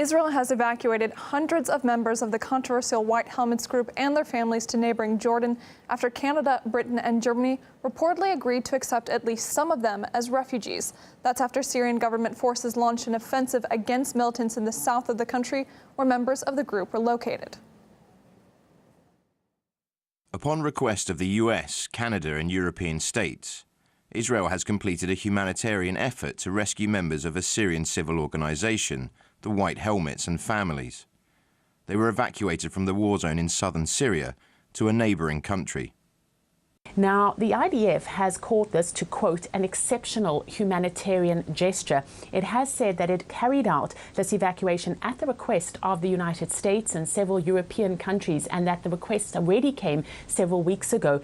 Israel has evacuated hundreds of members of the controversial White Helmets group and their families to neighboring Jordan after Canada, Britain and Germany reportedly agreed to accept at least some of them as refugees. That's after Syrian government forces launched an offensive against militants in the south of the country where members of the group were located. Upon request of the US, Canada and European states, Israel has completed a humanitarian effort to rescue members of a Syrian civil organisation, the White Helmets and families. They were evacuated from the war zone in southern Syria to a neighbouring country. Now, the IDF has called this, to quote, an exceptional humanitarian gesture. It has said that it carried out this evacuation at the request of the United States and several European countries, and that the request already came several weeks ago.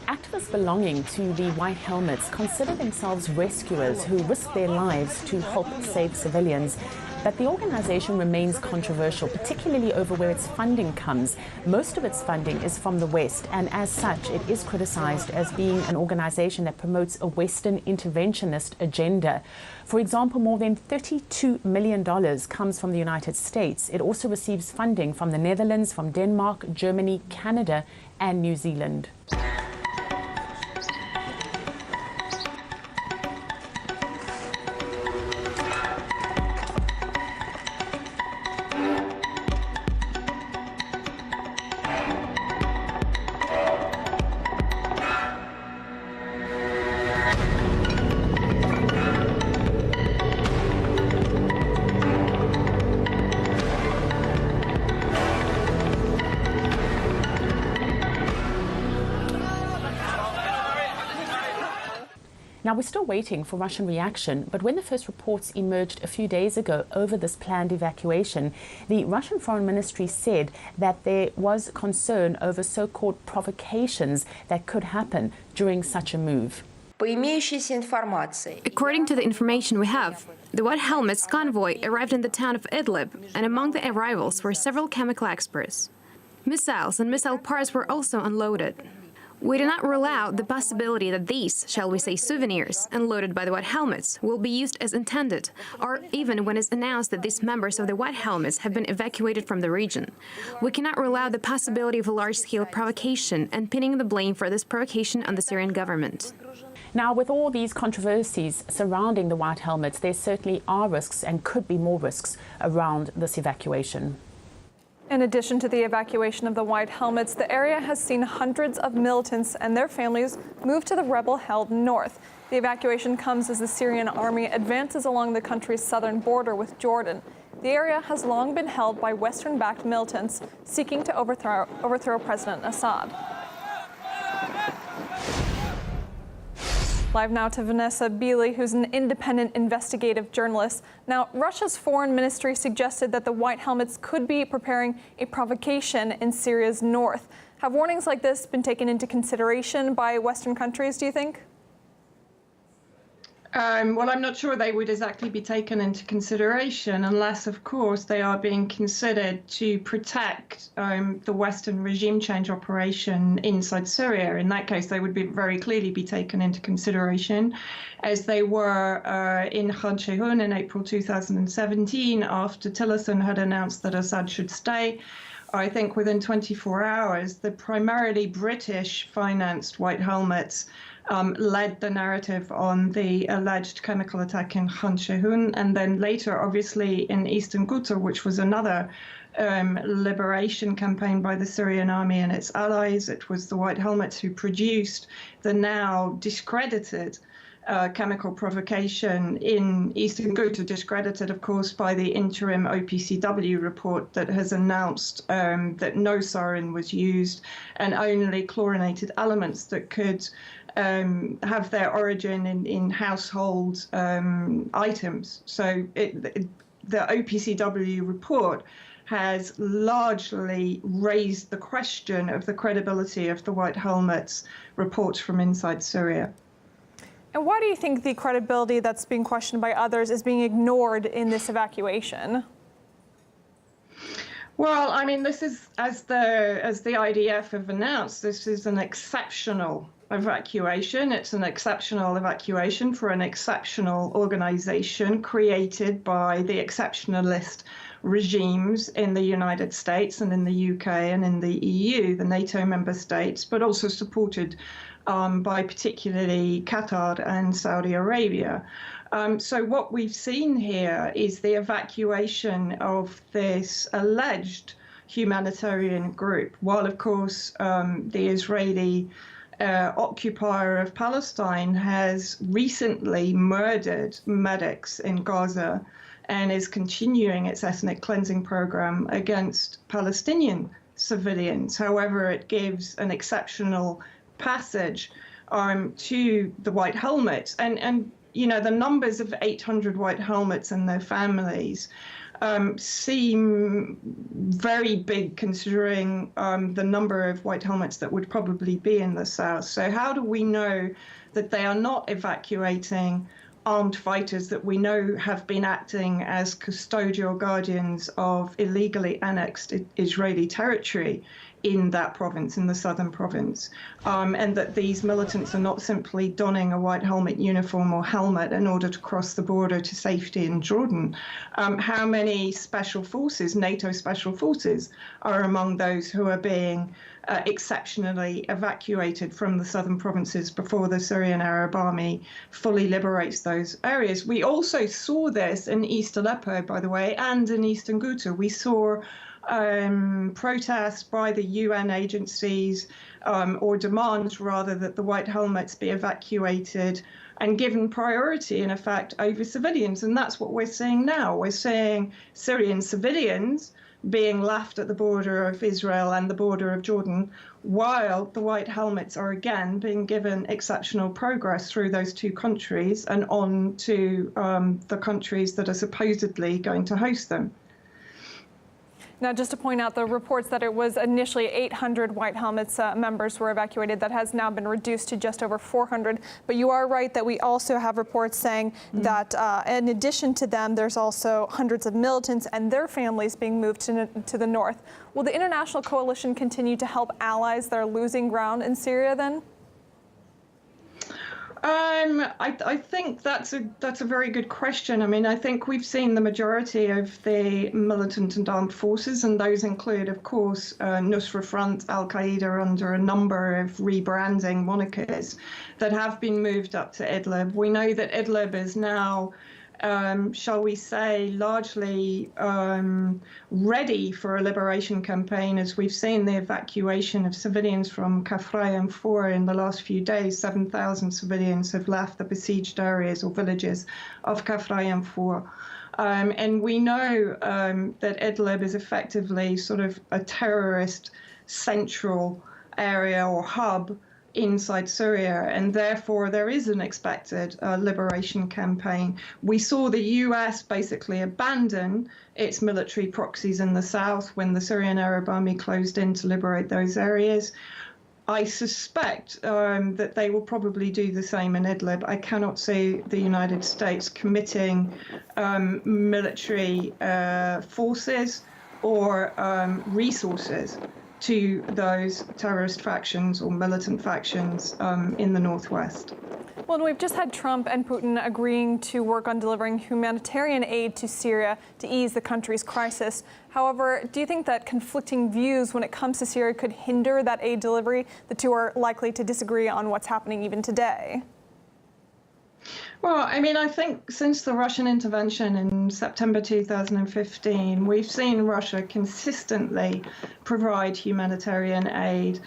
Activists belonging to the White Helmets consider themselves rescuers who risk their lives to help save civilians. But the organization remains controversial, particularly over where its funding comes. Most of its funding is from the West, and as such, it is criticized as being an organization that promotes a Western interventionist agenda. For example, more than $32 million comes from the United States. It also receives funding from the Netherlands, from Denmark, Germany, Canada, and New Zealand. Now, we're still waiting for Russian reaction, but when the first reports emerged a few days ago over this planned evacuation, the Russian Foreign Ministry said that there was concern over so-called provocations that could happen during such a move. According to the information we have, the White Helmets convoy arrived in the town of Idlib, and among the arrivals were several chemical experts. Missiles and missile parts were also unloaded. We do not rule out the possibility that these, shall we say, souvenirs, unloaded by the White Helmets, will be used as intended, or even when it's announced that these members of the White Helmets have been evacuated from the region. We cannot rule out the possibility of a large-scale provocation and pinning the blame for this provocation on the Syrian government. Now, with all these controversies surrounding the White Helmets, there certainly are risks and could be more risks around this evacuation. In addition to the evacuation of the White Helmets, the area has seen hundreds of militants and their families move to the rebel-held north. The evacuation comes as the Syrian army advances along the country's southern border with Jordan. The area has long been held by Western-backed militants seeking to overthrow President Assad. Live now to Vanessa Beeley, who's an independent investigative journalist. Now, Russia's foreign ministry suggested that the White Helmets could be preparing a provocation in Syria's north. Have warnings like this been taken into consideration by Western countries, do you think? Well, I'm not sure they would exactly be taken into consideration unless, of course, they are being considered to protect the Western regime change operation inside Syria. In that case, they would very clearly be taken into consideration, as they were in Khan Sheikhoun in April 2017, after Tillerson had announced that Assad should stay. I think within 24 hours, the primarily British-financed White Helmets led the narrative on the alleged chemical attack in Khan Sheikhoun, and then later, obviously, in Eastern Ghouta, which was another liberation campaign by the Syrian army and its allies. It was the White Helmets who produced the now discredited chemical provocation in Eastern Ghouta, discredited, of course, by the interim OPCW report that has announced that no sarin was used and only chlorinated elements that could have their origin in household items. So the OPCW report has largely raised the question of the credibility of the White Helmets reports from inside Syria. And why do you think the credibility that's being questioned by others is being ignored in this evacuation? Well, I mean, this is, as the IDF have announced, this is an exceptional evacuation. It's an exceptional evacuation for an exceptional organization created by the exceptionalist regimes in the United States and in the UK and in the EU, the NATO member states, but also supported by particularly Qatar and Saudi Arabia. So what we've seen here is the evacuation of this alleged humanitarian group, while of course the Israeli occupier of Palestine has recently murdered medics in Gaza and is continuing its ethnic cleansing program against Palestinian civilians. However, it gives an exceptional passage to the White Helmets. And you know, the numbers of 800 White Helmets and their families seem very big considering the number of White Helmets that would probably be in the south. So how do we know that they are not evacuating armed fighters that we know have been acting as custodial guardians of illegally annexed Israeli territory in that province, in the southern province, and that these militants are not simply donning a white helmet uniform or helmet in order to cross the border to safety in Jordan? How many special forces, NATO special forces, are among those who are being exceptionally evacuated from the southern provinces before the Syrian Arab army fully liberates those areas? We also saw this in East Aleppo, by the way, and in eastern Ghouta. We saw protests by the UN agencies, or demands rather, that the White Helmets be evacuated and given priority, in effect, over civilians. And that's what we're seeing now. We're seeing Syrian civilians being left at the border of Israel and the border of Jordan, while the White Helmets are again being given exceptional progress through those two countries and on to the countries that are supposedly going to host them. Now, just to point out, the reports that it was initially 800 White Helmets members were evacuated. That has now been reduced to just over 400. But you are right that we also have reports saying that in addition to them, there's also hundreds of militants and their families being moved to the north. Will the international coalition continue to help allies that are losing ground in Syria then? I think that's a very good question. I mean, I think we've seen the majority of the militant and armed forces, and those include, of course, Nusra Front, Al-Qaeda, under a number of rebranding monikers, that have been moved up to Idlib. We know that Idlib is now, shall we say, largely ready for a liberation campaign, as we've seen the evacuation of civilians from Kafraya 4 in the last few days. 7,000 civilians have left the besieged areas or villages of Kafraya 4. And we know that Idlib is effectively sort of a terrorist central area or hub inside Syria, and therefore there is an expected liberation campaign. We saw the US basically abandon its military proxies in the south when the Syrian Arab army closed in to liberate those areas. I suspect that they will probably do the same in Idlib. I cannot see the United States committing military forces or resources to those terrorist factions or militant factions in the northwest. Well, we've just had Trump and Putin agreeing to work on delivering humanitarian aid to Syria to ease the country's crisis. However, do you think that conflicting views when it comes to Syria could hinder that aid delivery? The two are likely to disagree on what's happening even today. Well, I mean, I think since the Russian intervention in September 2015, we've seen Russia consistently provide humanitarian aid,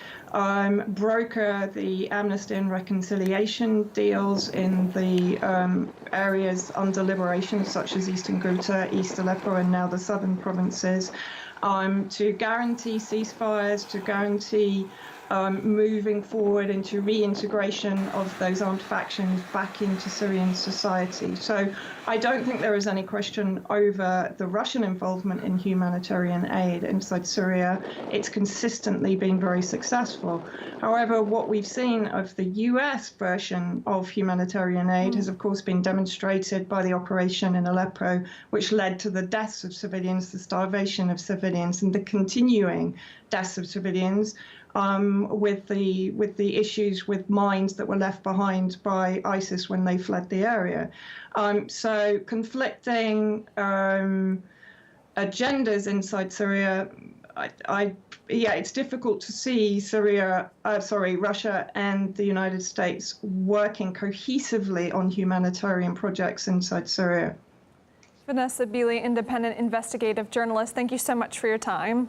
broker the amnesty and reconciliation deals in the areas under liberation, such as Eastern Ghouta, East Aleppo, and now the southern provinces, to guarantee ceasefires, to guarantee moving forward into reintegration of those armed factions back into Syrian society. So I don't think there is any question over the Russian involvement in humanitarian aid inside Syria. It's consistently been very successful. However, what we've seen of the US version of humanitarian aid has, of course, been demonstrated by the operation in Aleppo, which led to the deaths of civilians, the starvation of civilians, and the continuing deaths of civilians. With the issues with mines that were left behind by ISIS when they fled the area. So conflicting agendas inside Syria, it's difficult to see Russia and the United States working cohesively on humanitarian projects inside Syria. Vanessa Beeley, independent investigative journalist, thank you so much for your time.